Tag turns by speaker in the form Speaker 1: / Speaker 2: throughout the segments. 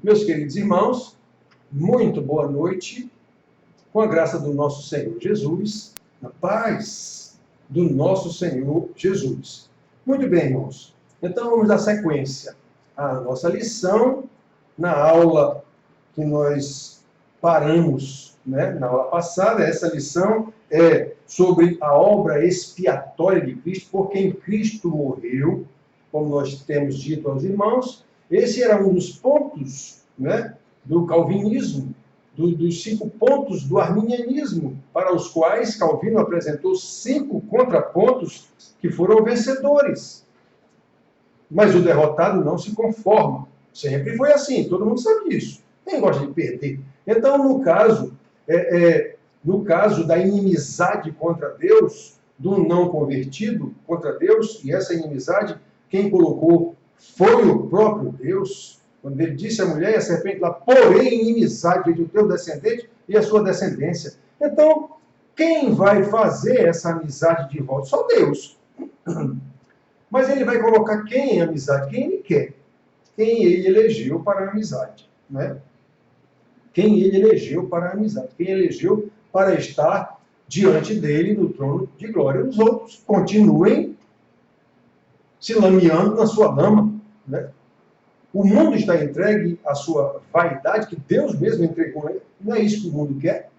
Speaker 1: Meus queridos irmãos, muito boa noite, com a graça do nosso Senhor Jesus, na paz do nosso Senhor Jesus. Muito bem, irmãos. Então vamos dar sequência à nossa lição na aula que nós paramos, na aula passada. Essa lição é sobre a obra expiatória de Cristo, por quem Cristo morreu, como nós temos dito aos irmãos. Esse era um dos pontos, do calvinismo, dos 5 pontos do arminianismo, para os quais Calvino apresentou 5 contrapontos que foram vencedores. Mas o derrotado não se conforma. Sempre foi assim, todo mundo sabe disso. Quem gosta de perder? Então, no caso da inimizade contra Deus, do não convertido contra Deus, e essa inimizade, quem colocou foi o próprio Deus, quando ele disse à mulher e à serpente lá, porém inimizade entre o teu descendente e a sua descendência. Então, quem vai fazer essa amizade de volta? Só Deus. Mas ele vai colocar quem em amizade? Quem ele quer. Quem ele elegeu para a amizade. Quem ele elegeu para a amizade. Quem elegeu para estar diante dele no trono de glória. Os outros continuem se lameando na sua lama. O mundo está entregue à sua vaidade, que Deus mesmo entregou a ele. Não é isso que o mundo quer?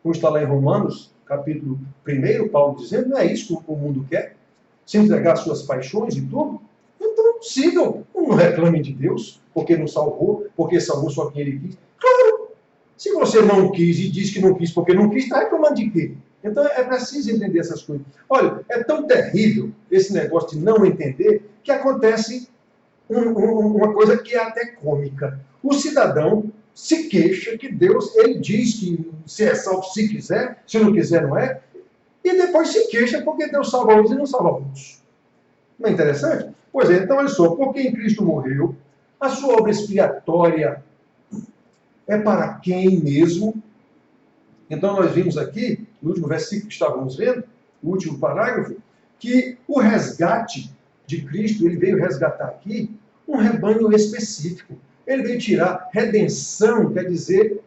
Speaker 1: Como está lá em Romanos, capítulo 1, Paulo dizendo, não é isso que o mundo quer? Se entregar às suas paixões e tudo? Então sigam, não reclamem de Deus, porque não salvou, porque salvou só quem ele quis. Claro, se você não quis e diz que não quis porque não quis, está reclamando de quê? Então é preciso entender essas coisas. Olha, é tão terrível esse negócio de não entender que acontece uma coisa que é até cômica. O cidadão se queixa que Deus, ele diz que se é salvo se quiser, se não quiser não é, e depois se queixa porque Deus salva uns e não salva outros. Não é interessante? Pois é, então olha só, porque em Cristo morreu, a sua obra expiatória é para quem mesmo? Então nós vimos aqui, no último versículo que estávamos vendo, o último parágrafo, que o resgate de Cristo, ele veio resgatar aqui um rebanho específico. Ele veio tirar redenção, quer dizer,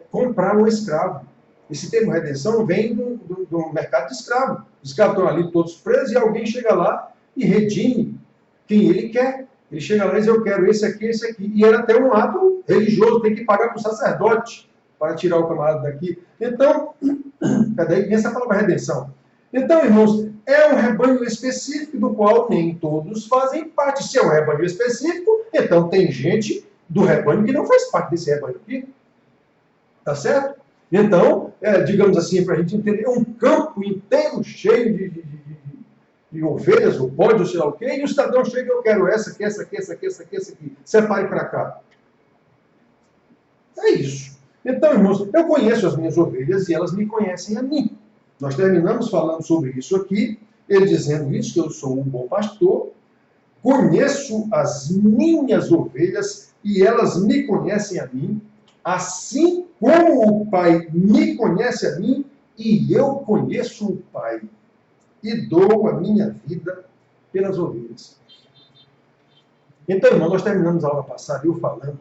Speaker 1: comprar um escravo. Esse termo redenção vem do mercado de escravo. Os escravos estão ali todos presos e alguém chega lá e redime quem ele quer. Ele chega lá e diz, eu quero esse aqui, esse aqui. E era até um ato religioso, tem que pagar para o sacerdote para tirar o camarada daqui. Então, é daí que vem essa palavra redenção. Então, irmãos, é um rebanho específico do qual nem todos fazem parte. Se é um rebanho específico, então tem gente do rebanho que não faz parte desse rebanho aqui. Tá certo? Então, digamos assim, para a gente entender, um campo inteiro cheio de ovelhas, ou bode, ou sei lá o quê, e o cidadão chega, eu quero essa aqui, essa aqui, essa aqui, essa aqui, essa aqui. Separe para cá. É isso. Então, irmãos, eu conheço as minhas ovelhas e elas me conhecem a mim. Nós terminamos falando sobre isso aqui, ele dizendo isso, que eu sou um bom pastor, conheço as minhas ovelhas e elas me conhecem a mim, assim como o Pai me conhece a mim e eu conheço o Pai e dou a minha vida pelas ovelhas. Então, irmão, nós terminamos a aula passada, eu falando,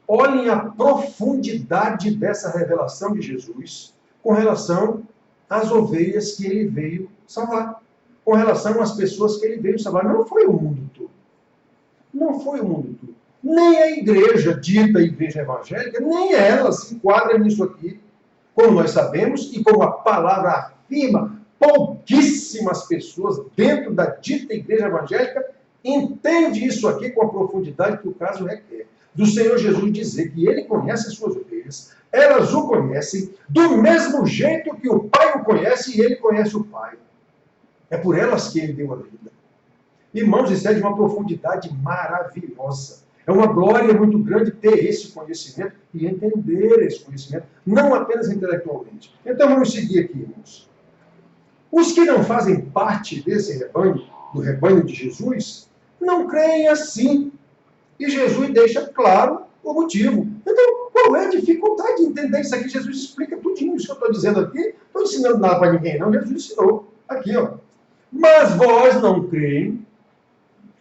Speaker 1: olhem a profundidade dessa revelação de Jesus com relação às ovelhas que ele veio salvar, com relação às pessoas que ele veio salvar. Não foi o mundo todo. Não foi o mundo todo. Nem a igreja, dita igreja evangélica, nem ela se enquadra nisso aqui. Como nós sabemos, e como a palavra afirma, pouquíssimas pessoas dentro da dita igreja evangélica entendem isso aqui com a profundidade que o caso requer. Do Senhor Jesus dizer que ele conhece as suas ovelhas, elas o conhecem do mesmo jeito que o Pai o conhece e ele conhece o Pai. É por elas que ele deu a vida. Irmãos, isso é de uma profundidade maravilhosa. É uma glória muito grande ter esse conhecimento e entender esse conhecimento, não apenas intelectualmente. Então vamos seguir aqui, irmãos. Os que não fazem parte desse rebanho, do rebanho de Jesus, não creem assim. E Jesus deixa claro o motivo. Então, qual é a dificuldade de entender isso aqui? Jesus explica tudinho isso que eu estou dizendo aqui. Não estou ensinando nada para ninguém, não. Jesus ensinou. Aqui, ó. Mas vós não creem,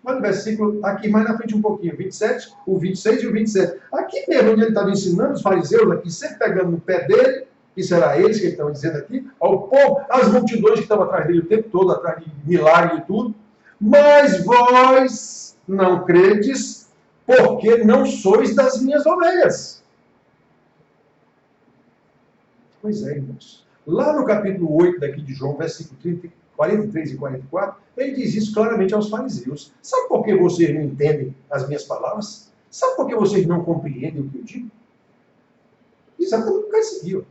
Speaker 1: Olha o versículo aqui mais na frente um pouquinho, 27, o 26 e o 27. Aqui mesmo, onde ele estava ensinando os fariseus, aqui sempre pegando no pé dele, isso era eles que ele estava dizendo aqui, ao povo, as multidões que estavam atrás dele o tempo todo, atrás de milagre e tudo. Mas vós não credes, porque não sois das minhas ovelhas. Pois é, irmãos. Lá no capítulo 8 daqui de João, versículo 43 e 44, ele diz isso claramente aos fariseus. Sabe por que vocês não entendem as minhas palavras? Sabe por que vocês não compreendem o que eu digo? Exatamente por causa disso.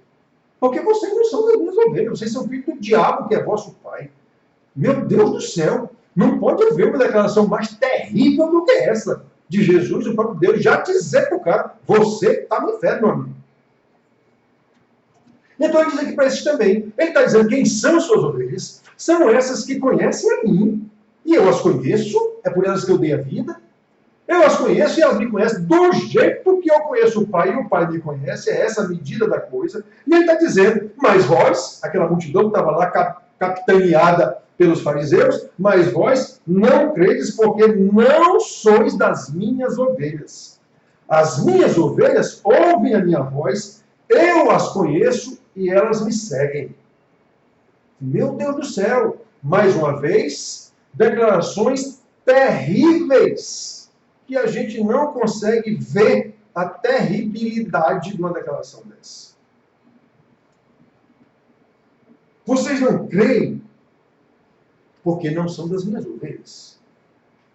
Speaker 1: Porque vocês não são das minhas ovelhas. Vocês são filhos do diabo, que é vosso pai. Meu Deus do céu. Não pode haver uma declaração mais terrível do que essa de Jesus, o próprio Deus, já dizer para o cara, você está no inferno, meu amigo. Então ele diz aqui para esses também. Ele está dizendo quem são suas ovelhas. São essas que conhecem a mim. E eu as conheço, é por elas que eu dei a vida. Eu as conheço e elas me conhecem do jeito que eu conheço o Pai e o Pai me conhece. É essa a medida da coisa. E ele está dizendo, mas vós, aquela multidão que estava lá capitaneada pelos fariseus, mas vós não credes porque não sois das minhas ovelhas. As minhas ovelhas ouvem a minha voz, eu as conheço e elas me seguem. Meu Deus do céu! Mais uma vez, declarações terríveis que a gente não consegue ver a terribilidade de uma declaração dessa. Vocês não creem porque não são das minhas ovelhas.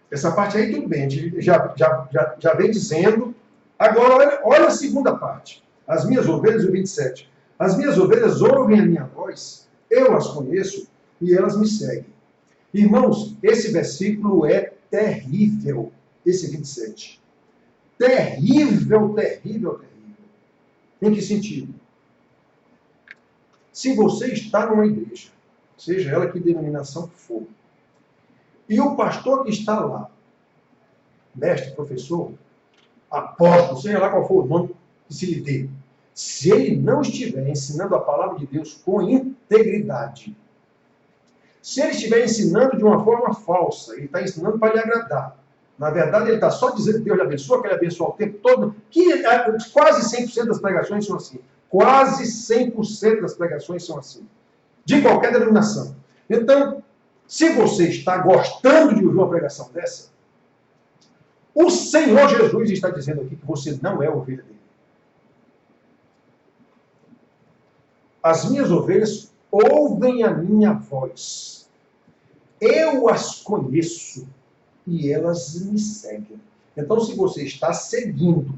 Speaker 1: Essa parte aí tudo bem, a gente já vem dizendo. Agora, olha a segunda parte. As minhas ovelhas, o 27. As minhas ovelhas ouvem a minha voz, eu as conheço e elas me seguem. Irmãos, esse versículo é terrível, esse 27. Terrível, terrível, terrível. Em que sentido? Se você está numa igreja, seja ela que denominação que for, e o pastor que está lá, mestre, professor, apóstolo, seja lá qual for o nome que se lhe dê, se ele não estiver ensinando a palavra de Deus com integridade, se ele estiver ensinando de uma forma falsa, ele está ensinando para lhe agradar. Na verdade, ele está só dizendo que Deus lhe abençoa, que ele abençoa o tempo todo, que quase 100% das pregações são assim. Quase 100% das pregações são assim. De qualquer denominação. Então, se você está gostando de ouvir uma pregação dessa, o Senhor Jesus está dizendo aqui que você não é ovelha dele. As minhas ovelhas ouvem a minha voz. Eu as conheço e elas me seguem. Então, se você está seguindo,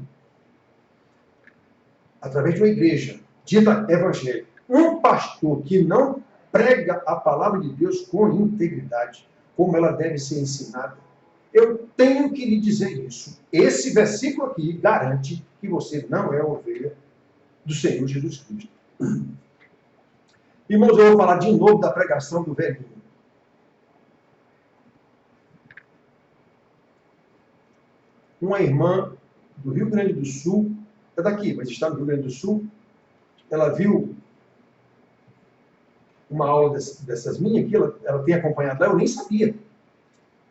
Speaker 1: através de uma igreja dita evangélica, um pastor que não prega a palavra de Deus com integridade, como ela deve ser ensinada, eu tenho que lhe dizer isso. Esse versículo aqui garante que você não é ovelha do Senhor Jesus Cristo. Irmãos, eu vou falar de novo da pregação do velhinho. Uma irmã do Rio Grande do Sul, é daqui, mas está no Rio Grande do Sul, ela viu uma aula dessas minhas aqui, ela tem acompanhado lá, eu nem sabia.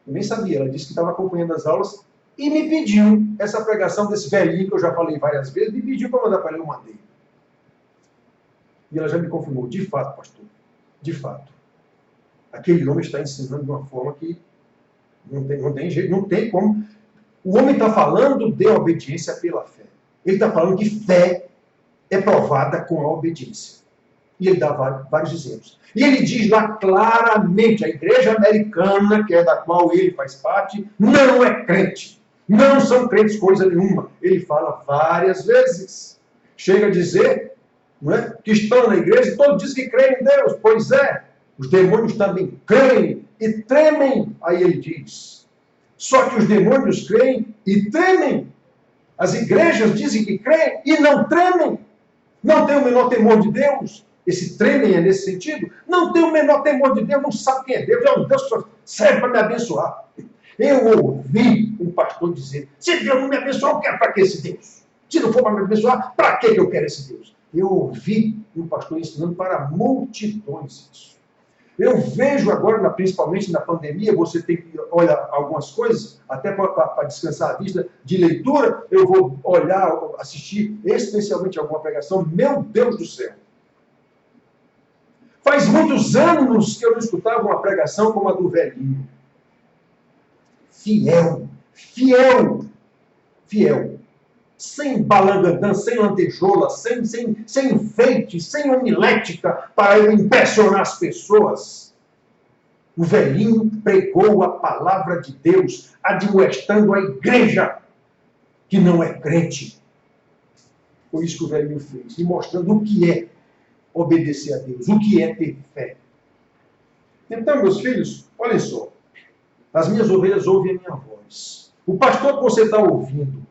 Speaker 1: Ela disse que estava acompanhando as aulas e me pediu essa pregação desse velhinho que eu já falei várias vezes, me pediu para mandar para ela, eu mandei. E ela já me confirmou, de fato, pastor, de fato, aquele homem está ensinando de uma forma que não tem jeito, não tem como. O homem está falando de obediência pela fé. Ele está falando que fé é provada com a obediência. E ele dá vários exemplos. E ele diz lá claramente, a igreja americana, que é da qual ele faz parte, não é crente. Não são crentes coisa nenhuma. Ele fala várias vezes. Chega a dizer, não é, que estão na igreja e todos dizem que creem em Deus. Pois é, os demônios também creem e tremem. Aí ele diz, só que os demônios creem e tremem. As igrejas dizem que creem e não tremem. Não tem o menor temor de Deus. Esse tremem é nesse sentido. Não tem o menor temor de Deus, não sabe quem é Deus. É um Deus que serve para me abençoar. Eu ouvi um pastor dizer, se Deus não me abençoar, eu quero para que esse Deus? Se não for para me abençoar, para que eu quero esse Deus? Eu ouvi um pastor ensinando para multidões isso. Eu vejo agora, principalmente na pandemia, você tem que olhar algumas coisas, até para descansar a vista de leitura, eu vou olhar, assistir especialmente alguma pregação. Meu Deus do céu! Faz muitos anos que eu não escutava uma pregação como a do velhinho. Fiel, fiel, fiel. Sem balangandã, sem lantejola, sem enfeite, sem homilética para impressionar as pessoas. O velhinho pregou a palavra de Deus, admoestando a igreja que não é crente. Foi isso que o velhinho fez, e mostrando o que é obedecer a Deus, o que é ter fé. Então, meus filhos, olhem só. As minhas ovelhas ouvem a minha voz. O pastor que você está ouvindo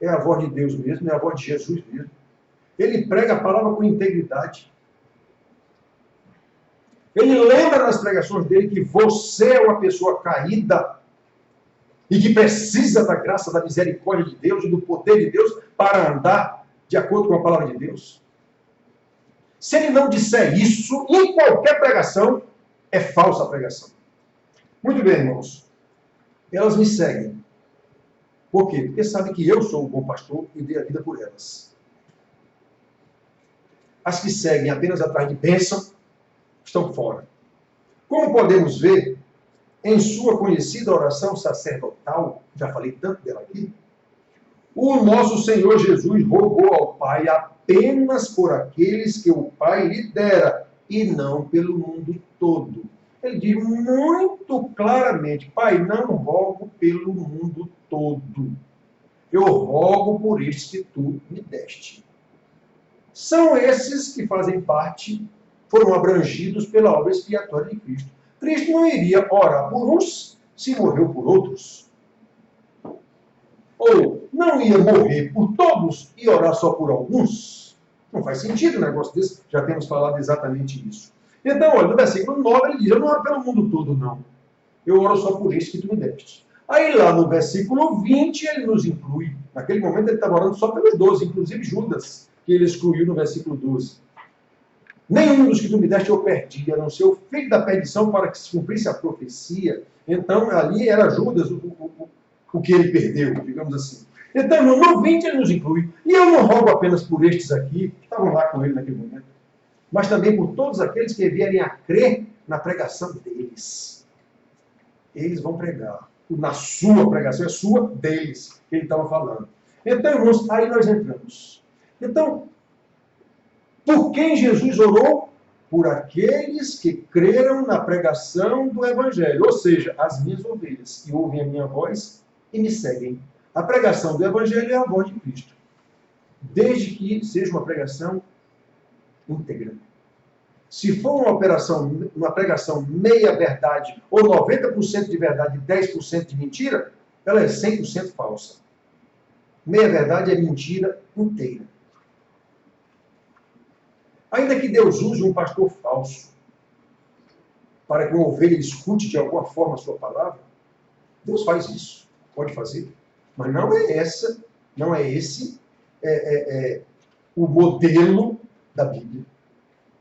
Speaker 1: é a voz de Deus mesmo, é a voz de Jesus mesmo. Ele prega a palavra com integridade. Ele lembra nas pregações dele que você é uma pessoa caída e que precisa da graça, da misericórdia de Deus e do poder de Deus para andar de acordo com a palavra de Deus. Se ele não disser isso, em qualquer pregação, é falsa pregação. Muito bem, irmãos. Elas me seguem. Por quê? Porque sabem que eu sou o bom pastor e dei a vida por elas. As que seguem apenas atrás de bênção estão fora. Como podemos ver, em sua conhecida oração sacerdotal, já falei tanto dela aqui, o nosso Senhor Jesus rogou ao Pai apenas por aqueles que o Pai lhe dera, e não pelo mundo todo. Ele diz muito claramente, Pai, não rogo pelo mundo todo. Eu rogo por estes que tu me deste. São esses que fazem parte, foram abrangidos pela obra expiatória de Cristo. Cristo não iria orar por uns se morreu por outros. Ou não ia morrer por todos e orar só por alguns. Não faz sentido um negócio desse, já temos falado exatamente isso. Então, olha, no versículo 9 ele diz, eu não oro pelo mundo todo, não. Eu oro só por este que tu me deste. Aí lá no versículo 20 ele nos inclui. Naquele momento ele estava orando só pelos 12, inclusive Judas, que ele excluiu no versículo 12. Nenhum dos que tu me deste eu perdi, a não ser o filho da perdição para que se cumprisse a profecia. Então ali era Judas o que ele perdeu, digamos assim. Então no 20 ele nos inclui. E eu não rogo apenas por estes aqui, que estavam lá com ele naquele momento, mas também por todos aqueles que vierem a crer na pregação deles. Eles vão pregar. Na sua pregação, é sua deles, que ele estava falando. Então, irmãos, aí nós entramos. Então, por quem Jesus orou? Por aqueles que creram na pregação do Evangelho, ou seja, as minhas ovelhas, que ouvem a minha voz e me seguem. A pregação do Evangelho é a voz de Cristo. Desde que seja uma pregação íntegra. Se for uma pregação meia verdade, ou 90% de verdade e 10% de mentira, ela é 100% falsa. Meia verdade é mentira inteira. Ainda que Deus use um pastor falso para que uma ovelha escute de alguma forma a sua palavra, Deus faz isso, pode fazer. Mas não é esse o modelo da Bíblia.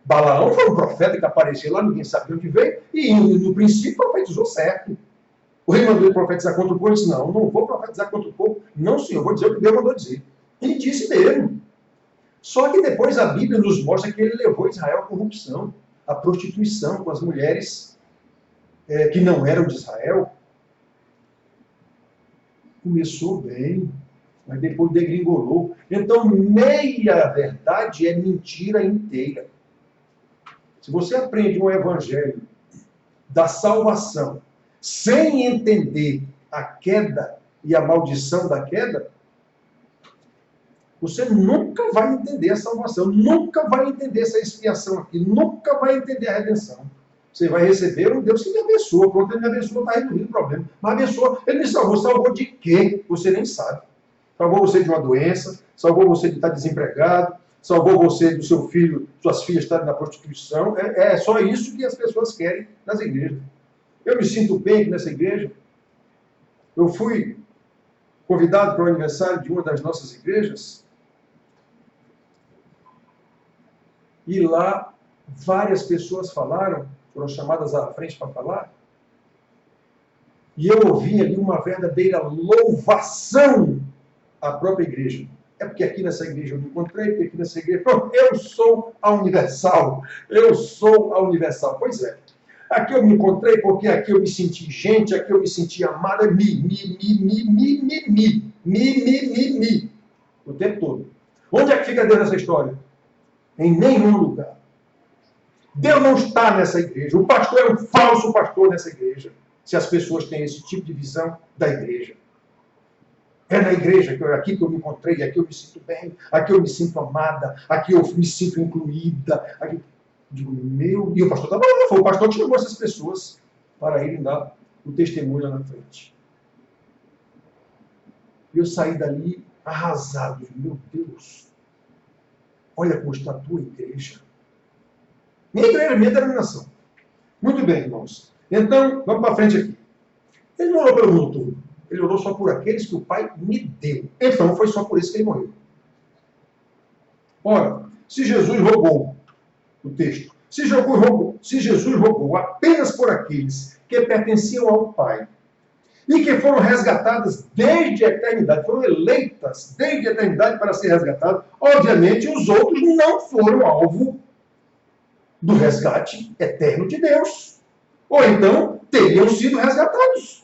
Speaker 1: Balaão foi um profeta que apareceu lá, ninguém sabe de onde veio, e no princípio profetizou certo. O rei mandou ele profetizar contra o povo, ele disse, não vou profetizar contra o povo, não senhor, vou dizer o que Deus mandou dizer. Ele disse mesmo. Só que depois a Bíblia nos mostra que ele levou Israel à corrupção, à prostituição com as mulheres que não eram de Israel. Começou bem, mas depois degringolou. Então, meia verdade é mentira inteira. Se você aprende um evangelho da salvação sem entender a queda e a maldição da queda, você nunca vai entender a salvação, nunca vai entender essa expiação aqui, nunca vai entender a redenção. Você vai receber um Deus que me abençoa. Pronto, ele me abençoa, está resolvido o problema. Mas abençoa, ele me salvou. Salvou de quê? Você nem sabe. Salvou você de uma doença, salvou você de estar desempregado, salvou você do seu filho, suas filhas estarem na prostituição. É só isso que as pessoas querem nas igrejas. Eu me sinto bem aqui nessa igreja. Eu fui convidado para o aniversário de uma das nossas igrejas. E lá várias pessoas falaram, foram chamadas à frente para falar, e eu ouvi ali uma verdadeira louvação à própria igreja. É porque aqui nessa igreja eu me encontrei, porque aqui nessa igreja, pronto, eu sou a Universal. Eu sou a Universal. Pois é. Aqui eu me encontrei porque aqui eu me senti gente, aqui eu me senti amada, o tempo todo. Onde é que fica Deus nessa história? Em nenhum lugar. Deus não está nessa igreja. O pastor é um falso pastor nessa igreja. Se as pessoas têm esse tipo de visão da igreja. É na igreja, aqui que eu me encontrei, aqui eu me sinto bem, aqui eu me sinto amada, aqui eu me sinto incluída. Aqui... Digo, meu... E o pastor estava lá, foi o pastor que chamou essas pessoas para irem dar o testemunho lá na frente. E eu saí dali arrasado. Meu Deus, olha como está a tua igreja. Minha igreja, minha denominação. Muito bem, irmãos. Então, vamos para frente aqui. Ele não orou pelo mundo todo. Ele orou só por aqueles que o Pai me deu. Então, foi só por isso que ele morreu. Ora, se Jesus rogou, o texto, se Jesus rogou apenas por aqueles que pertenciam ao Pai e que foram resgatadas desde a eternidade, foram eleitas desde a eternidade para ser resgatadas, obviamente os outros não foram alvo do resgate eterno de Deus. Ou então, teriam sido resgatados.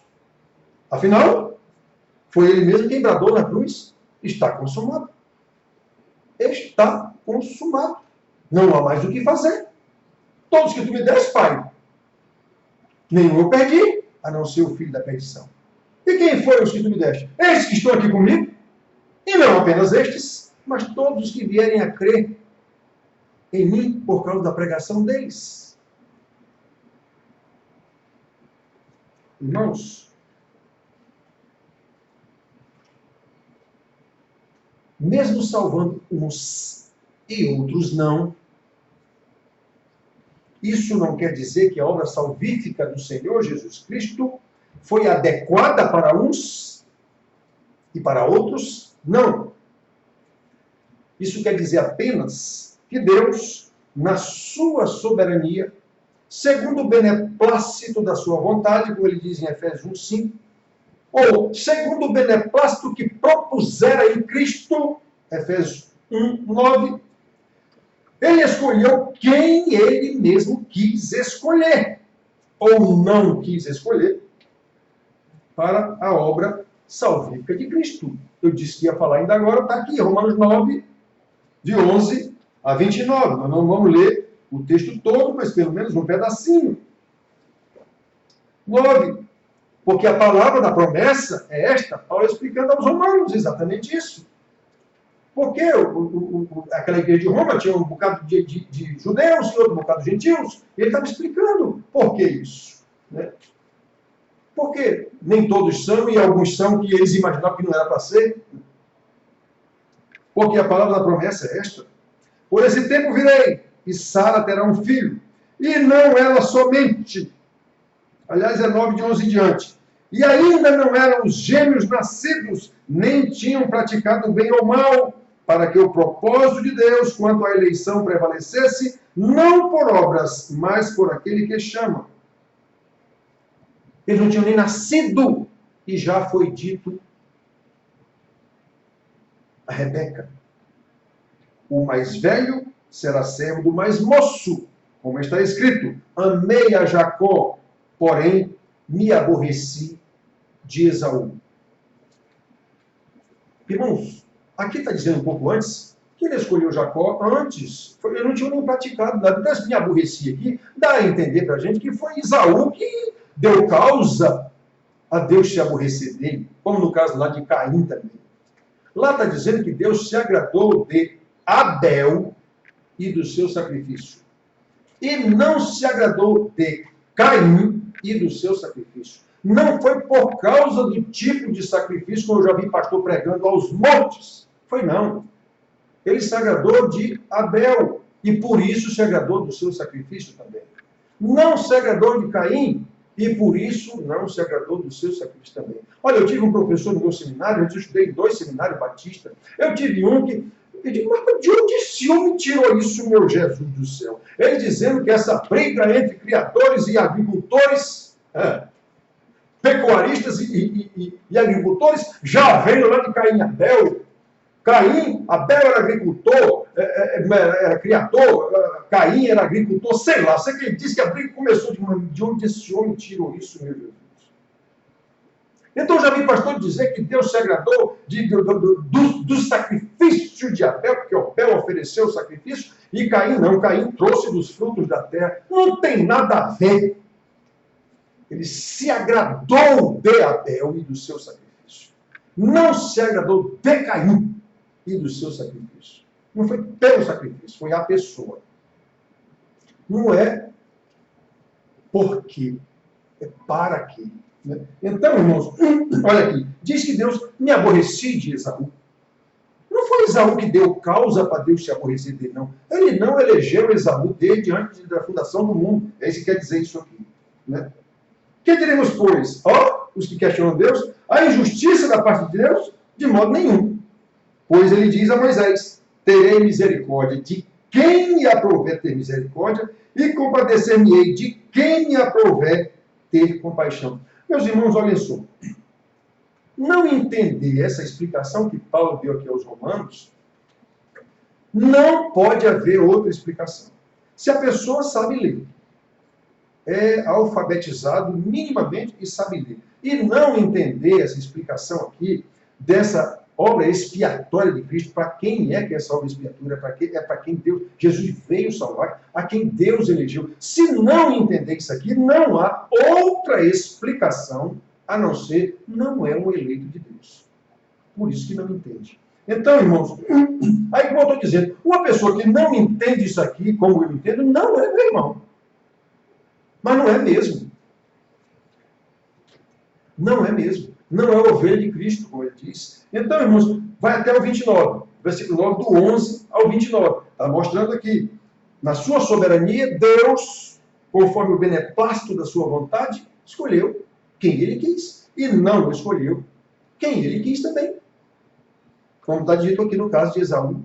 Speaker 1: Afinal, foi ele mesmo quem bradou na cruz, está consumado. Está consumado. Não há mais o que fazer. Todos que tu me deste, Pai, nenhum eu perdi, a não ser o filho da perdição. E quem foram os que tu me deste? Estes que estão aqui comigo, e não apenas estes, mas todos os que vierem a crer em mim por causa da pregação deles. Irmãos, mesmo salvando uns e outros não, isso não quer dizer que a obra salvífica do Senhor Jesus Cristo foi adequada para uns e para outros não. Isso quer dizer apenas que Deus, na sua soberania, segundo o beneplácito da sua vontade, como ele diz em Efésios 1:5, ou segundo o beneplácito que propusera em Cristo, Efésios 1:9, ele escolheu quem ele mesmo quis escolher, ou não quis escolher, para a obra salvífica de Cristo. Eu disse que ia falar ainda agora, está aqui, Romanos 9, de 11 a 29. Nós não vamos ler o texto todo, mas pelo menos um pedacinho. 9. Porque a palavra da promessa é esta, Paulo explicando aos romanos exatamente isso. Porque aquela igreja de Roma tinha um bocado de judeus e outro bocado de gentios. E ele estava explicando por que isso. Né? Porque nem todos são e alguns são que eles imaginavam que não era para ser. Porque a palavra da promessa é esta. Por esse tempo virei, e Sara terá um filho. E não ela somente. Aliás, é 9 de 11 em diante. E ainda não eram os gêmeos nascidos, nem tinham praticado bem ou mal, para que o propósito de Deus quanto à eleição prevalecesse, não por obras, mas por aquele que chama. Eles não tinham nem nascido, e já foi dito a Rebeca: o mais velho será servo do mais moço, como está escrito: amei a Jacó, porém me aborreci de Esaú. Irmãos, aqui está dizendo um pouco antes que ele escolheu Jacó antes. Ele não tinha nem praticado nada. Então, esse me aborreci aqui dá a entender para a gente que foi Esaú que deu causa a Deus se aborrecer dele, como no caso lá de Caim também. Lá está dizendo que Deus se agradou de Abel e do seu sacrifício. E não se agradou de Caim e do seu sacrifício. Não foi por causa do tipo de sacrifício, como eu já vi pastor pregando aos montes. Foi não. Ele se agradou de Abel e por isso se agradou do seu sacrifício também. Não se agradou de Caim e por isso não se agradou do seu sacrifício também. Olha, eu tive um professor no meu seminário, eu estudei em 2 seminários batistas. Eu tive um que Eu digo, mas de onde esse homem tirou isso, meu Jesus do céu? Ele dizendo que essa briga entre criadores e agricultores, pecuaristas e agricultores, já veio lá de Caim e Abel. Abel era agricultor, era criador, Caim era agricultor, sei lá. Sei que ele disse que a briga começou de onde esse homem tirou isso, meu Jesus? Então já vi pastor dizer que Deus se agradou do sacrifício de Abel, porque Abel ofereceu o sacrifício, e Caim não, Caim trouxe dos frutos da terra. Não tem nada a ver. Ele se agradou de Abel e do seu sacrifício. Não se agradou de Caim e do seu sacrifício. Não foi pelo sacrifício, foi a pessoa. Não é porque, é para quê. Né? Então, irmãos, olha aqui, diz que Deus me aborreci de Esaú. Não foi Esaú que deu causa para Deus se aborrecer dele, não. Ele não elegeu Esaú desde antes da fundação do mundo. É isso que quer dizer isso aqui. Né? Que diremos, pois? Os que questionam Deus, a injustiça da parte de Deus? De modo nenhum. Pois ele diz a Moisés, terei misericórdia de quem me aprouver ter misericórdia e compadecer-me-ei de quem me aprouver ter compaixão. Meus irmãos, olhem só. Não entender essa explicação que Paulo deu aqui aos Romanos, não pode haver outra explicação. Se a pessoa sabe ler, é alfabetizado minimamente e sabe ler, e não entender essa explicação aqui, dessa obra expiatória de Cristo, para quem é que essa obra expiatória? É para quem Deus, Jesus veio salvar, a quem Deus elegeu. Se não entender isso aqui, não há outra explicação a não ser, não é um eleito de Deus. Por isso que não entende. Então, irmãos, aí como eu estou dizendo, uma pessoa que não entende isso aqui, como eu entendo, não é meu irmão. Mas não é mesmo. Não é mesmo. Não é ovelha de Cristo, como ele diz. Então, irmãos, vai até o 29, versículo 9, do 11 ao 29. Está mostrando aqui, na sua soberania, Deus, conforme o beneplácito da sua vontade, escolheu quem ele quis. E não escolheu quem ele quis também. Como está dito aqui no caso de Esaú,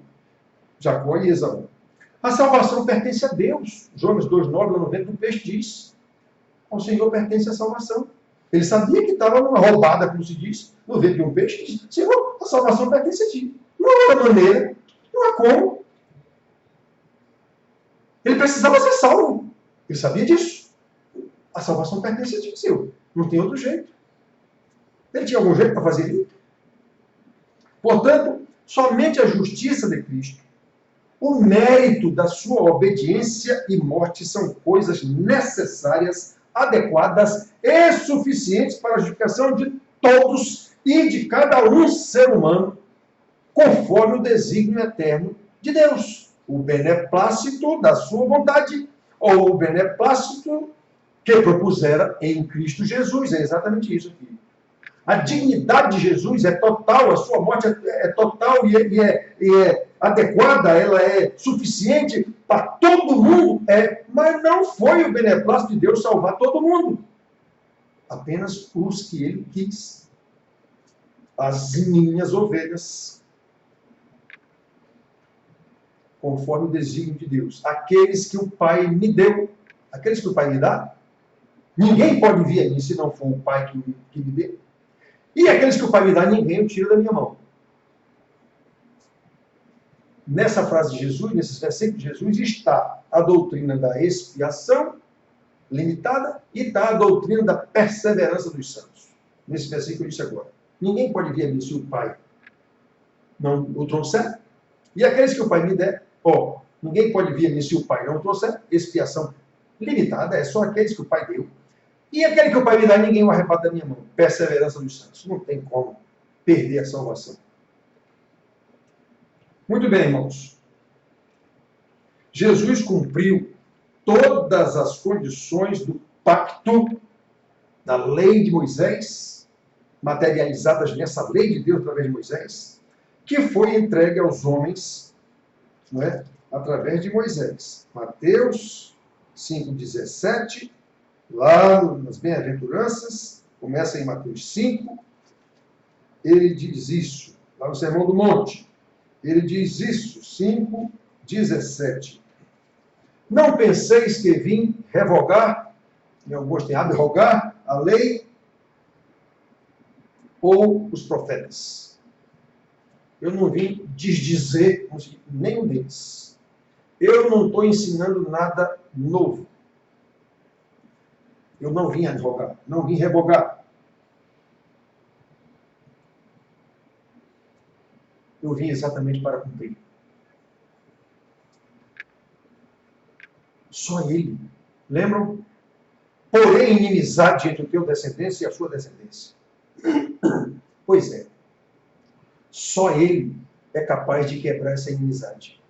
Speaker 1: Jacó e Esaú. A salvação pertence a Deus. Jonas 2,9, lá no vento do peixe diz. Ao Senhor pertence a salvação. Ele sabia que estava numa roubada, como se diz, no vento de um peixe. Diz, Senhor, a salvação pertence a ti. Não há outra maneira. Não há como. Ele precisava ser salvo. Ele sabia disso. A salvação pertence a ti, Senhor. Não tem outro jeito. Ele tinha algum jeito para fazer isso? Portanto, somente a justiça de Cristo, o mérito da sua obediência e morte são coisas necessárias, adequadas e suficientes para a justificação de todos e de cada um ser humano, conforme o desígnio eterno de Deus. O beneplácito da sua vontade, ou o beneplácito que propusera em Cristo Jesus. É exatamente isso aqui. A dignidade de Jesus é total, a sua morte é total e é adequada, ela é suficiente para todo mundo, mas não foi o beneplácito de Deus salvar todo mundo. Apenas os que ele quis. As minhas ovelhas. Conforme o desígnio de Deus. Aqueles que o Pai me deu. Aqueles que o Pai me dá. Ninguém pode vir a mim se não for o Pai que me dê. E aqueles que o Pai me dá, ninguém o tira da minha mão. Nessa frase de Jesus, nesses versículos de Jesus, está a doutrina da expiação limitada e está a doutrina da perseverança dos santos. Nesse versículo eu disse agora. Ninguém pode vir a mim se o Pai não o trouxer. E aqueles que o Pai me der, ninguém pode vir a mim se o Pai não o trouxer. Expiação limitada, é só aqueles que o Pai deu. E aquele que o Pai me dá, ninguém o arrebata da minha mão. Perseverança dos santos. Não tem como perder a salvação. Muito bem, irmãos. Jesus cumpriu todas as condições do pacto da lei de Moisés, materializadas nessa lei de Deus através de Moisés, que foi entregue aos homens, não é? Através de Moisés. Mateus 5,17, lá nas bem-aventuranças, começa em Mateus 5, ele diz isso, lá no Sermão do Monte. Ele diz isso, 5:17. Não penseis que vim revogar, em alguns tem abrogar, a lei ou os profetas. Eu não vim desdizer nenhum deles. Eu não estou ensinando nada novo. Eu não vim advogar, não vim revogar. Eu vim exatamente para cumprir. Só ele. Lembram? Porém, inimizade entre o teu descendência e a sua descendência. Pois é. Só ele é capaz de quebrar essa inimizade.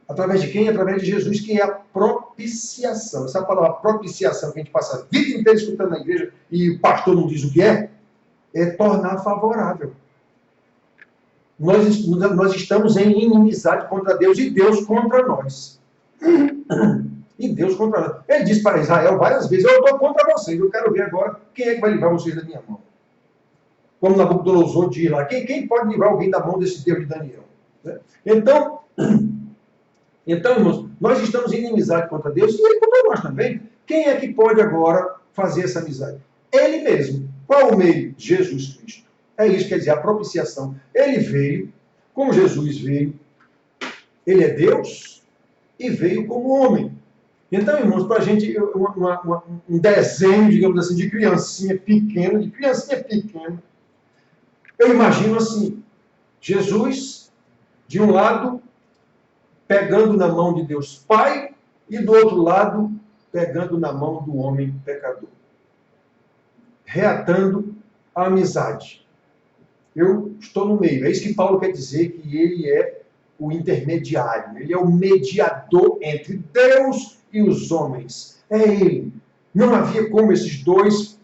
Speaker 1: Através de quem? Através de Jesus, que é a propiciação. Essa palavra propiciação que a gente passa a vida inteira escutando na igreja e o pastor não diz o que é tornar favorável. Nós estamos em inimizade contra Deus e Deus contra nós. E Deus contra nós. Ele disse para Israel várias vezes, eu estou contra vocês, eu quero ver agora quem é que vai livrar vocês da minha mão. Como Nabucodonosor diz lá, quem pode livrar alguém da mão desse Deus de Daniel? Então, irmãos, nós estamos em inimizade contra Deus e Ele contra nós também. Quem é que pode agora fazer essa amizade? Ele mesmo. Qual o meio? Jesus Cristo. É isso que quer dizer, a propiciação. Ele veio, como Jesus veio, ele é Deus e veio como homem. Então, irmãos, para a gente, um desenho, digamos assim, de criancinha pequena, eu imagino assim, Jesus, de um lado, pegando na mão de Deus Pai, e do outro lado, pegando na mão do homem pecador. Reatando a amizade. Eu estou no meio. É isso que Paulo quer dizer, que ele é o intermediário. Ele é o mediador entre Deus e os homens. É ele. Não havia como esses dois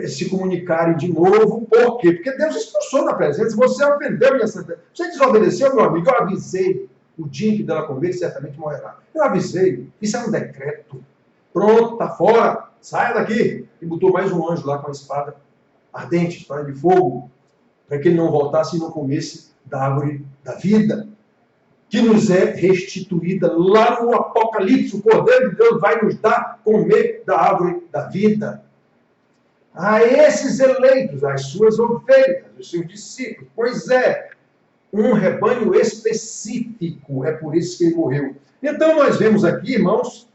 Speaker 1: se comunicarem de novo. Por quê? Porque Deus expulsou da presença. Você ofendeu minha santidade. Você desobedeceu, meu amigo. Eu avisei. O dia em que dela comer, ele certamente morrerá. Eu avisei. Isso é um decreto. Pronto, está fora. Saia daqui. E botou mais um anjo lá com a espada ardente, espada de fogo, para que ele não voltasse e não comesse da árvore da vida, que nos é restituída lá no Apocalipse. O Cordeiro de Deus vai nos dar comer da árvore da vida. A esses eleitos, as suas ovelhas, os seus discípulos. Pois é, um rebanho específico. É por isso que ele morreu. Então nós vemos aqui, irmãos,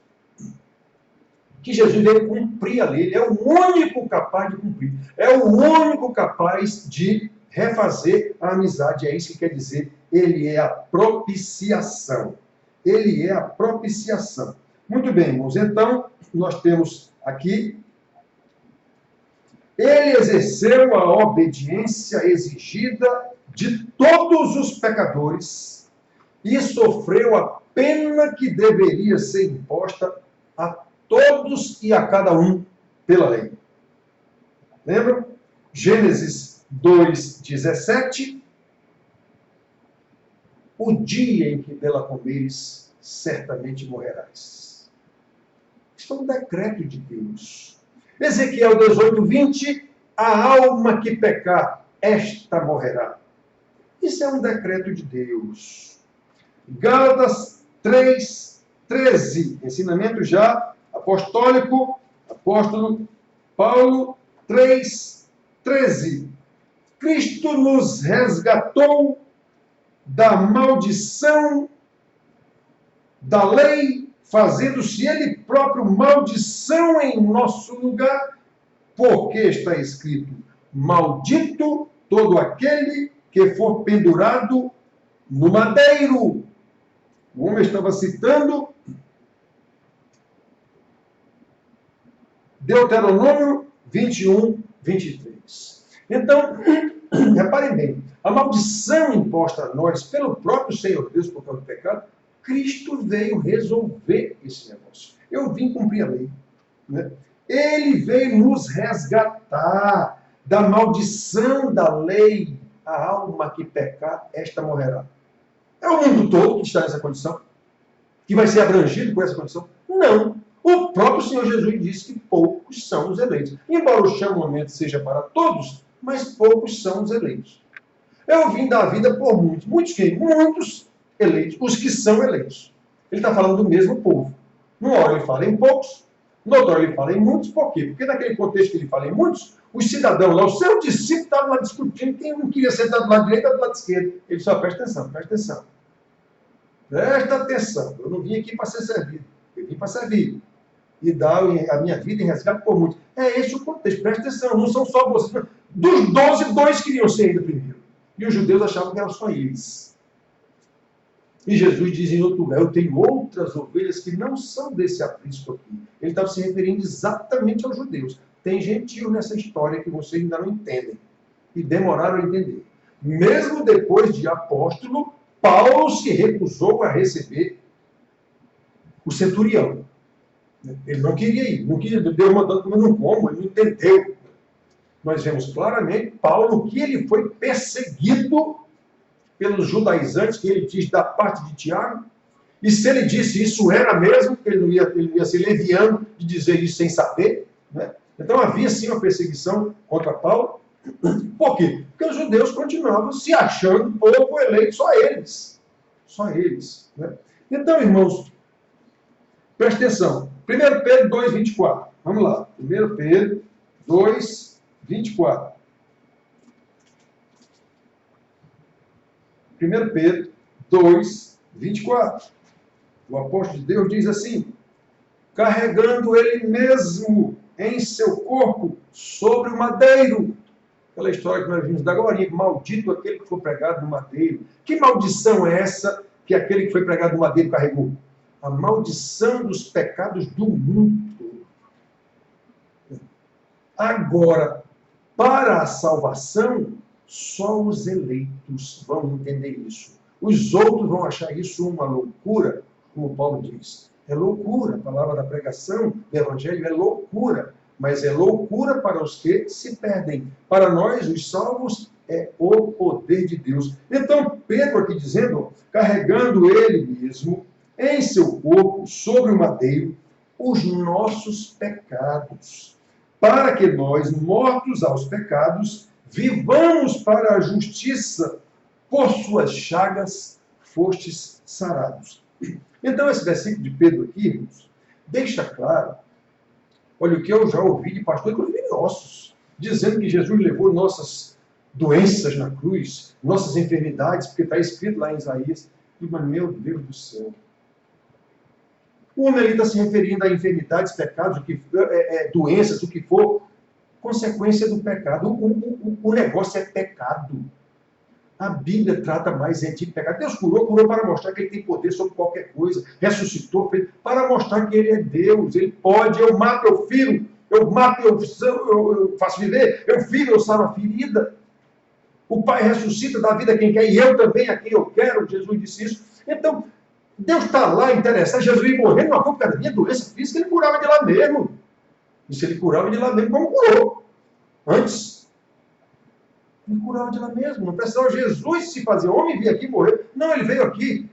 Speaker 1: que Jesus veio cumprir a lei. Ele é o único capaz de cumprir. É o único capaz de refazer a amizade. É isso que quer dizer. Ele é a propiciação. Ele é a propiciação. Muito bem, irmãos. Então, nós temos aqui. Ele exerceu a obediência exigida de todos os pecadores e sofreu a pena que deveria ser imposta a todos e a cada um pela lei. Lembram? Gênesis 2:17. O dia em que dela comeres, certamente morrerás. Isso é um decreto de Deus. Ezequiel 18:20. A alma que pecar, esta morrerá. Isso é um decreto de Deus. Gálatas 3:13. Ensinamento já apostólico, apóstolo Paulo 3:13. Cristo nos resgatou da maldição da lei, fazendo-se ele próprio maldição em nosso lugar, porque está escrito: maldito todo aquele que for pendurado no madeiro. O homem estava citando Deuteronômio 21:23. Então, reparem bem, a maldição imposta a nós pelo próprio Senhor Deus por causa do pecado, Cristo veio resolver esse negócio. Eu vim cumprir a lei. Né? Ele veio nos resgatar da maldição da lei. A alma que pecar, esta morrerá. É o mundo todo que está nessa condição? Que vai ser abrangido por essa condição? Não. O próprio Senhor Jesus disse que poucos são os eleitos. Embora o chamamento seja para todos, mas poucos são os eleitos. Eu vim dar a vida por muitos. Muitos quem? Muitos eleitos. Os que são eleitos. Ele está falando do mesmo povo. Numa hora ele fala em poucos, noutra hora ele fala em muitos. Por quê? Porque naquele contexto que ele fala em muitos, os cidadãos lá, os seus discípulos estavam lá discutindo quem não queria sentar do lado direito ou do lado esquerdo. Ele só presta atenção, presta atenção. Presta atenção. Eu não vim aqui para ser servido. Eu vim para servir. E dar a minha vida em resgate por muitos. É esse o contexto. Presta atenção. Não são só vocês. Dos 12, 2 queriam ser ainda primeiro. E os judeus achavam que eram só eles. E Jesus diz em outro lugar, eu tenho outras ovelhas que não são desse aprisco aqui. Ele estava se referindo exatamente aos judeus. Tem gentio nessa história que vocês ainda não entendem. E demoraram a entender. Mesmo depois de apóstolo, Paulo se recusou a receber o centurião. Ele não queria ir. Não queria, Deus mandando, mas não como, ele não entendeu. Nós vemos claramente, Paulo, que ele foi perseguido pelos judaizantes, que ele diz da parte de Tiago, e se ele disse isso era mesmo, ele não ia ser leviano de dizer isso sem saber, né? Então havia sim uma perseguição contra Paulo. Por quê? Porque os judeus continuavam se achando povo eleito, só eles. Só eles. Né? Então, irmãos, preste atenção. 1 Pedro 2, 24. Vamos lá. 1 Pedro 2, 24. 1 Pedro 2, 24. O apóstolo de Deus diz assim, carregando ele mesmo em seu corpo sobre o madeiro. Aquela história que nós vimos da agora, maldito aquele que foi pregado no madeiro. Que maldição é essa que aquele que foi pregado no madeiro carregou? A maldição dos pecados do mundo. Agora, para a salvação, só os eleitos vão entender isso. Os outros vão achar isso uma loucura, como Paulo diz. É loucura, a palavra da pregação do Evangelho é loucura, mas é loucura para os que se perdem. Para nós, os salvos, é o poder de Deus. Então, Pedro aqui dizendo, carregando ele mesmo em seu corpo, sobre o madeiro, os nossos pecados, para que nós, mortos aos pecados, vivamos para a justiça, por suas chagas fostes sarados. Então, esse versículo de Pedro aqui, irmãos, deixa claro, olha o que eu já ouvi de pastor, inclusive nossos, dizendo que Jesus levou nossas doenças na cruz, nossas enfermidades, porque está escrito lá em Isaías, mas meu Deus do céu. O homem ali está se referindo a enfermidades, pecados, doenças, o que for, consequência do pecado. O negócio é pecado. A Bíblia trata mais de pecado. Deus curou para mostrar que Ele tem poder sobre qualquer coisa. Ressuscitou para mostrar que Ele é Deus. Ele pode, eu mato, eu firo, eu mato, eu faço viver, eu firo, eu saro a ferida. O Pai ressuscita, dá vida a quem quer, e eu também a quem eu quero. Jesus disse isso. Então, Deus está lá interessado. Jesus ia morrer numa culpa da minha doença física, Ele curava de lá mesmo. E se Ele curava de lá mesmo, como curou? Antes. Ele curava de lá mesmo. Não precisava Jesus se fazer homem e vir aqui morrer. Não, Ele veio aqui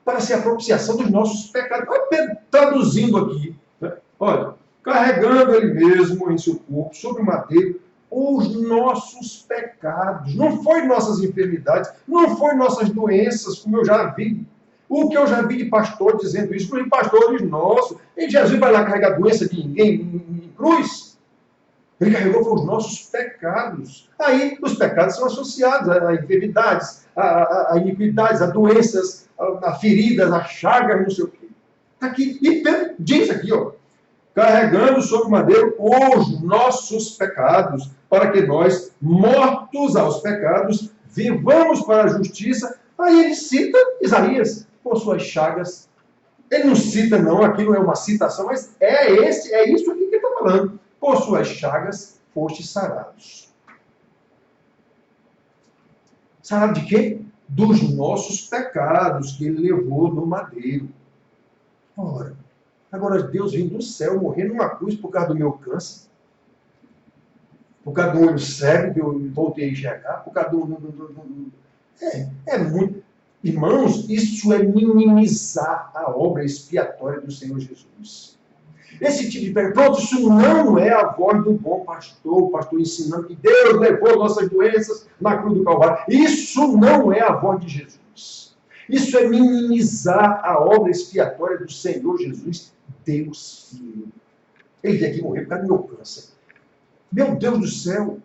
Speaker 1: para ser a propiciação dos nossos pecados. Olha, traduzindo aqui. Né? Olha, carregando Ele mesmo em seu corpo, sobre o madeiro, os nossos pecados. Não foi nossas enfermidades, não foi nossas doenças, como eu já vi. O que eu já vi de pastor dizendo isso, foi de pastores nossos. E Jesus vai lá carregar a doença de ninguém em cruz. Ele carregou foi os nossos pecados. Aí os pecados são associados a enfermidades, a iniquidades, a doenças, a feridas, a chagas, não sei o quê. Aqui, e Pedro diz aqui, ó, carregando sobre o madeiro os nossos pecados, para que nós, mortos aos pecados, vivamos para a justiça. Aí ele cita Isaías, por suas chagas. Ele não cita, não, aqui não é uma citação, mas é isso aqui que ele está falando. Por suas chagas fostes sarados. Sarado de quê? Dos nossos pecados que ele levou no madeiro. Ora, agora Deus vindo do céu morrer numa cruz por causa do meu câncer, por causa do olho cego que eu voltei a enxergar, por causa do... É muito... Irmãos, isso é minimizar a obra expiatória do Senhor Jesus. Esse tipo de pergunta, pronto, isso não é a voz do bom pastor, o pastor ensinando que Deus levou nossas doenças na cruz do Calvário. Isso não é a voz de Jesus. Isso é minimizar a obra expiatória do Senhor Jesus, Deus Filho. Ele veio aqui morrer por causa do meu câncer. Meu Deus do céu!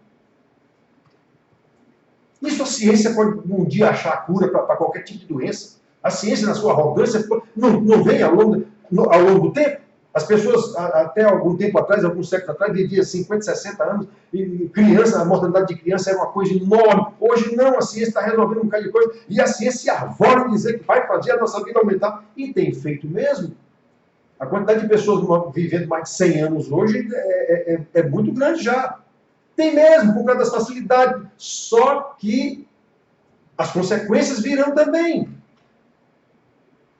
Speaker 1: Isso a ciência pode um dia achar a cura para qualquer tipo de doença. A ciência, na sua arrogância, não vem ao longo do tempo. As pessoas, até algum tempo atrás, alguns séculos atrás, viviam 50, 60 anos, e criança, a mortalidade de criança era uma coisa enorme. Hoje não, a ciência está resolvendo um bocado de coisa, e a ciência se arvora em dizer que vai fazer a nossa vida aumentar, e tem feito mesmo. A quantidade de pessoas vivendo mais de 100 anos hoje é muito grande já. Tem mesmo, por causa das facilidades. Só que as consequências virão também.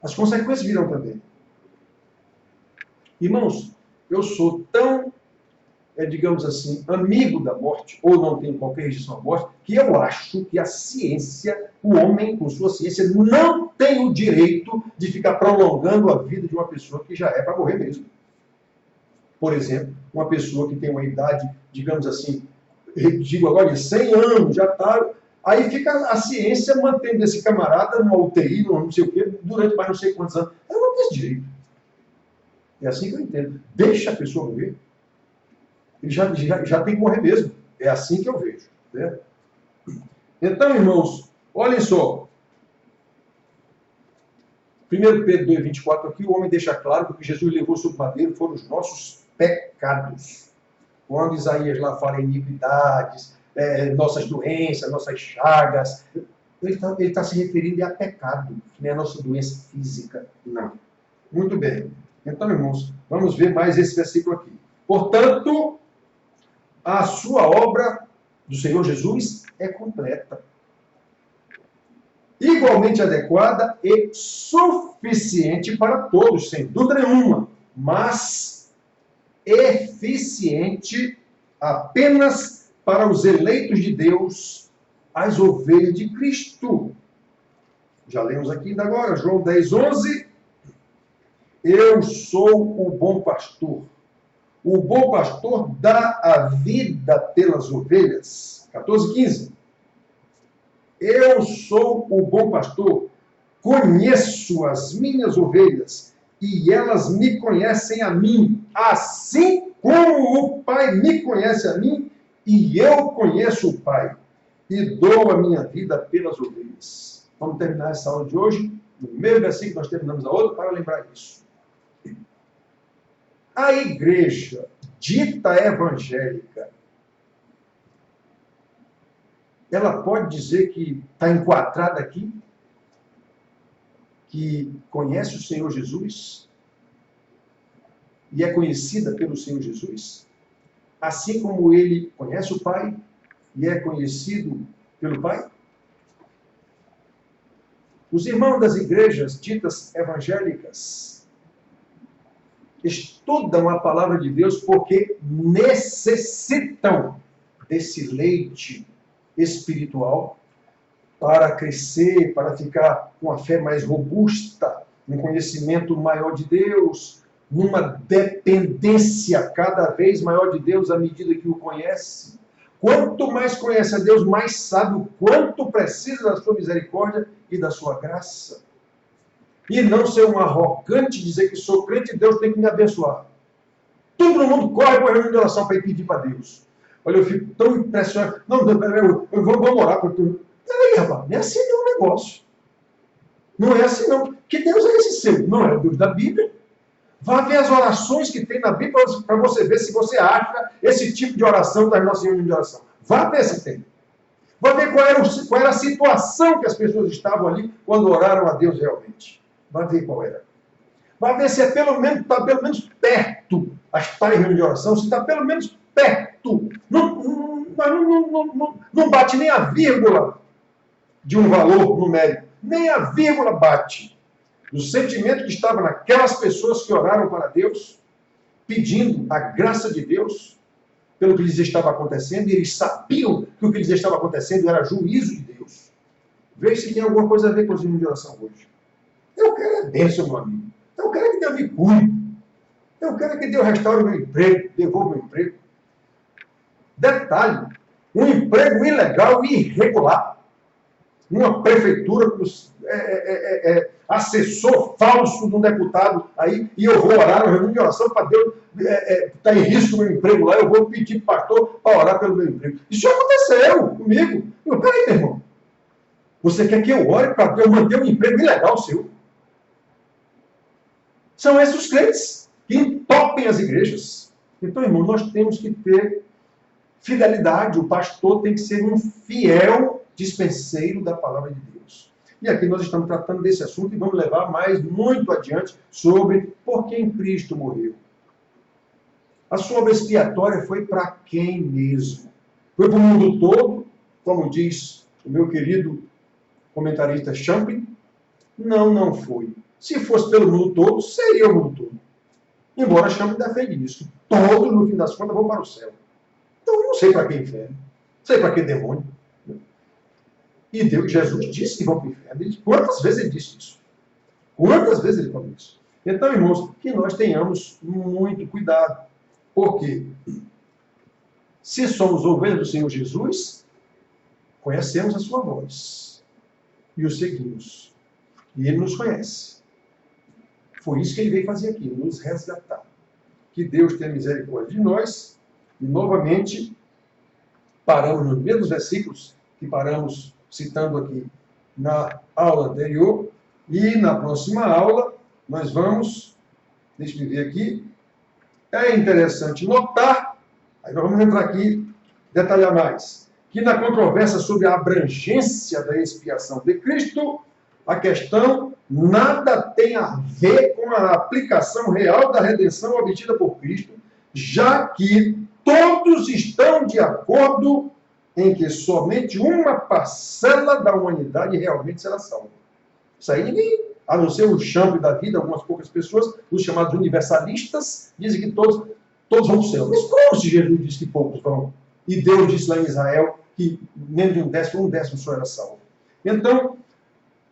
Speaker 1: As consequências virão também. Irmãos, eu sou tão, digamos assim, amigo da morte, ou não tenho qualquer restrição à morte, que eu acho que a ciência, o homem com sua ciência, não tem o direito de ficar prolongando a vida de uma pessoa que já é para morrer mesmo. Por exemplo, uma pessoa que tem uma idade, digamos assim, digo agora de 100 anos, já está... Aí fica a ciência mantendo esse camarada numa UTI, não sei o quê, durante mais não sei quantos anos. Eu não tenho esse direito. É assim que eu entendo. Deixa a pessoa morrer. Ele já tem que morrer mesmo. É assim que eu vejo. Né? Então, irmãos, olhem só. 1 Pedro 2,24 aqui, o homem deixa claro que o que Jesus levou sobre o madeiro foram os nossos pecados. Quando Isaías lá fala em iniquidades, nossas doenças, nossas chagas, ele está se referindo a pecado, não é a nossa doença física, não. Muito bem. Então, irmãos, vamos ver mais esse versículo aqui. Portanto, a sua obra do Senhor Jesus é completa, igualmente adequada e suficiente para todos, sem dúvida nenhuma, mas eficiente apenas para os eleitos de Deus, as ovelhas de Cristo. Já lemos aqui ainda agora, João 10:11. Eu sou o bom pastor. O bom pastor dá a vida pelas ovelhas. 14:15. Eu sou o bom pastor. Conheço as minhas ovelhas e elas me conhecem a mim, assim como o Pai me conhece a mim e eu conheço o Pai e dou a minha vida pelas ovelhas. Vamos terminar essa aula de hoje no mesmo versículo que nós terminamos a outra para lembrar disso. A igreja dita evangélica, ela pode dizer que está enquadrada aqui, que conhece o Senhor Jesus e é conhecida pelo Senhor Jesus, assim como ele conhece o Pai e é conhecido pelo Pai? Os irmãos das igrejas ditas evangélicas estudam a palavra de Deus porque necessitam desse leite espiritual para crescer, para ficar com a fé mais robusta, um conhecimento maior de Deus, numa dependência cada vez maior de Deus à medida que o conhece. Quanto mais conhece a Deus, mais sabe o quanto precisa da sua misericórdia e da sua graça. E não ser um arrogante, dizer que sou crente e Deus tem que me abençoar. Todo mundo corre para a reunião de oração para ir pedir para Deus. Olha, eu fico tão impressionado. Não, eu vou orar por tudo. Peraí, rapaz, não é assim não o negócio. Não é assim não. Que Deus é esse seu? Não é o Deus da Bíblia. Vá ver as orações que tem na Bíblia para você ver se você acha esse tipo de oração das nossas reuniões de oração. Vá ver se tem. Vá ver qual era a situação que as pessoas estavam ali quando oraram a Deus realmente. Vai ver qual era. Vai ver se está pelo menos perto a estar em reunião de oração, se está pelo menos perto. Não bate nem a vírgula de um valor numérico. Nem a vírgula bate. Do sentimento que estava naquelas pessoas que oraram para Deus, pedindo a graça de Deus pelo que lhes estava acontecendo, e eles sabiam que o que lhes estava acontecendo era juízo de Deus. Veja se tem alguma coisa a ver com as reuniões de oração hoje. Eu quero a bênção, meu amigo. Eu quero que Deus me cuide. Eu quero que Deus restaure o meu emprego, devolva o meu emprego. Detalhe, um emprego ilegal e irregular. Uma prefeitura com assessor falso de um deputado aí, e eu vou orar na reunião de oração para Deus está em risco o meu emprego lá, eu vou pedir para o pastor para orar pelo meu emprego. Isso aconteceu comigo. Peraí, meu irmão. Você quer que eu ore para Deus manter um emprego ilegal seu? São esses os crentes que entopem as igrejas. Então, irmão, nós temos que ter fidelidade. O pastor tem que ser um fiel dispenseiro da palavra de Deus. E aqui nós estamos tratando desse assunto e vamos levar mais muito adiante sobre por quem Cristo morreu. A sua obra expiatória foi para quem mesmo? Foi para o mundo todo, como diz o meu querido comentarista Champin? Não, não foi. Se fosse pelo mundo todo, seria o mundo todo. Embora Champin defenda isso, que todos, no fim das contas, vão para o céu. Então, eu não sei para que inferno, não sei para que demônio. E Deus, Jesus disse que vão para o inferno. Quantas vezes ele disse isso? Quantas vezes ele falou isso? Então, irmãos, que nós tenhamos muito cuidado. Porque se somos ovelhas do Senhor Jesus, conhecemos a sua voz e o seguimos. E ele nos conhece. Foi isso que ele veio fazer aqui, nos resgatar. Que Deus tenha misericórdia de nós. E, novamente, paramos nos mesmos versículos que paramos citando aqui na aula anterior. E na próxima aula, nós vamos, deixa eu ver aqui, é interessante notar, aí nós vamos entrar aqui, detalhar mais, que na controvérsia sobre a abrangência da expiação de Cristo, a questão nada tem a ver com a aplicação real da redenção obtida por Cristo, já que todos estão de acordo em que somente uma parcela da humanidade realmente será salva. Isso aí ninguém, a não ser o Champin da vida, algumas poucas pessoas, os chamados universalistas, dizem que todos vão para o céu. Mas como se Jesus disse que poucos vão? E Deus disse lá em Israel que nem de um décimo só era salvo. Então,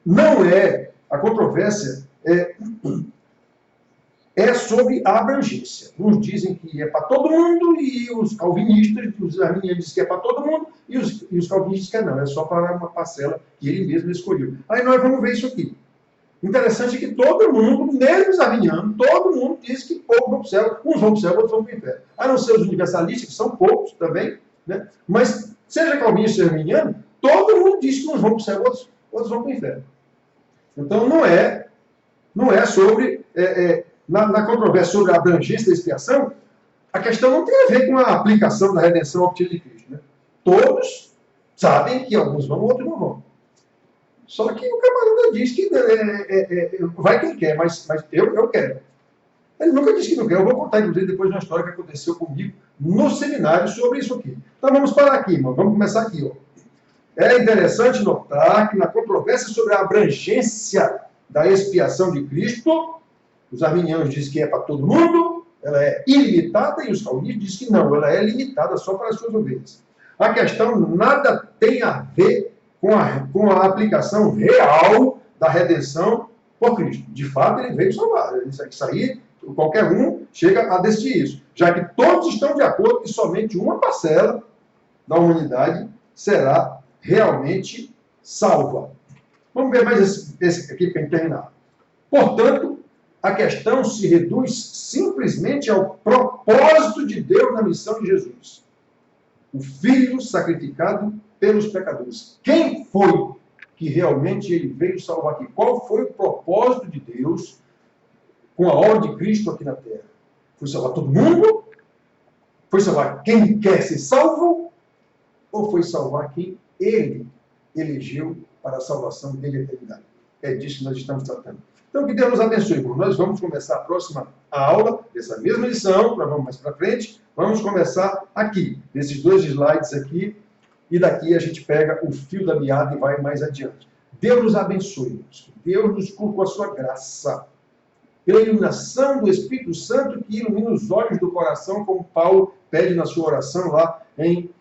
Speaker 1: não é, a controvérsia é sobre a abrangência. Uns dizem que é para todo mundo, e os calvinistas, os arminianos dizem que é para todo mundo, e os calvinistas que não, é só para uma parcela que ele mesmo escolheu. Aí nós vamos ver isso aqui. Interessante que todo mundo, mesmo os arminianos, todo mundo diz que poucos vão para o céu, uns vão para o céu, outros vão para o inferno. A não ser os universalistas, que são poucos também, né? Mas, seja calvinista ou arminiano, todo mundo diz que uns vão para o céu, outros vão para o inferno. Então, não é sobre... Na controvérsia sobre a abrangência da expiação, a questão não tem a ver com a aplicação da redenção obtida de Cristo. Né? Todos sabem que alguns vão, outros não vão. Só que o camarada diz que vai quem quer, mas eu quero. Ele nunca disse que não quer. Eu vou contar, inclusive, depois uma história que aconteceu comigo no seminário sobre isso aqui. Então vamos parar aqui, irmão. Vamos começar aqui. Ó. É interessante notar que na controvérsia sobre a abrangência da expiação de Cristo, os arminianos dizem que é para todo mundo, ela é ilimitada, e os calvinistas dizem que não, ela é limitada só para as suas ovelhas. A questão nada tem a ver com a aplicação real da redenção por Cristo. De fato, ele veio salvar. Isso aí, qualquer um chega a decidir isso. Já que todos estão de acordo que somente uma parcela da humanidade será realmente salva. Vamos ver mais esse aqui para terminar. Portanto, a questão se reduz simplesmente ao propósito de Deus na missão de Jesus. O Filho sacrificado pelos pecadores. Quem foi que realmente ele veio salvar aqui? Qual foi o propósito de Deus com a obra de Cristo aqui na Terra? Foi salvar todo mundo? Foi salvar quem quer ser salvo? Ou foi salvar quem ele elegeu para a salvação dele e a eternidade? É disso que nós estamos tratando. Então, que Deus nos abençoe, irmão. Nós vamos começar a próxima aula dessa mesma lição, nós vamos mais para frente. Vamos começar aqui, nesses 2 slides aqui, e daqui a gente pega o fio da meada e vai mais adiante. Deus nos abençoe, irmãos. Deus nos cubra com a sua graça. Pela iluminação do Espírito Santo que ilumina os olhos do coração, como Paulo pede na sua oração lá em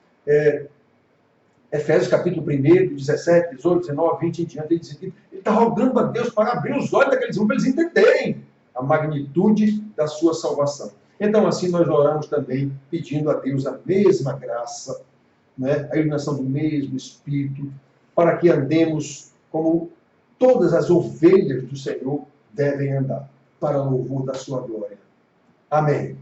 Speaker 1: Efésios capítulo 1, 17, 18, 19, 20 em diante. Ele está rogando a Deus para abrir os olhos daqueles homens, para eles entenderem a magnitude da sua salvação. Então, assim, nós oramos também pedindo a Deus a mesma graça, né? A iluminação do mesmo Espírito, para que andemos como todas as ovelhas do Senhor devem andar, para o louvor da sua glória. Amém.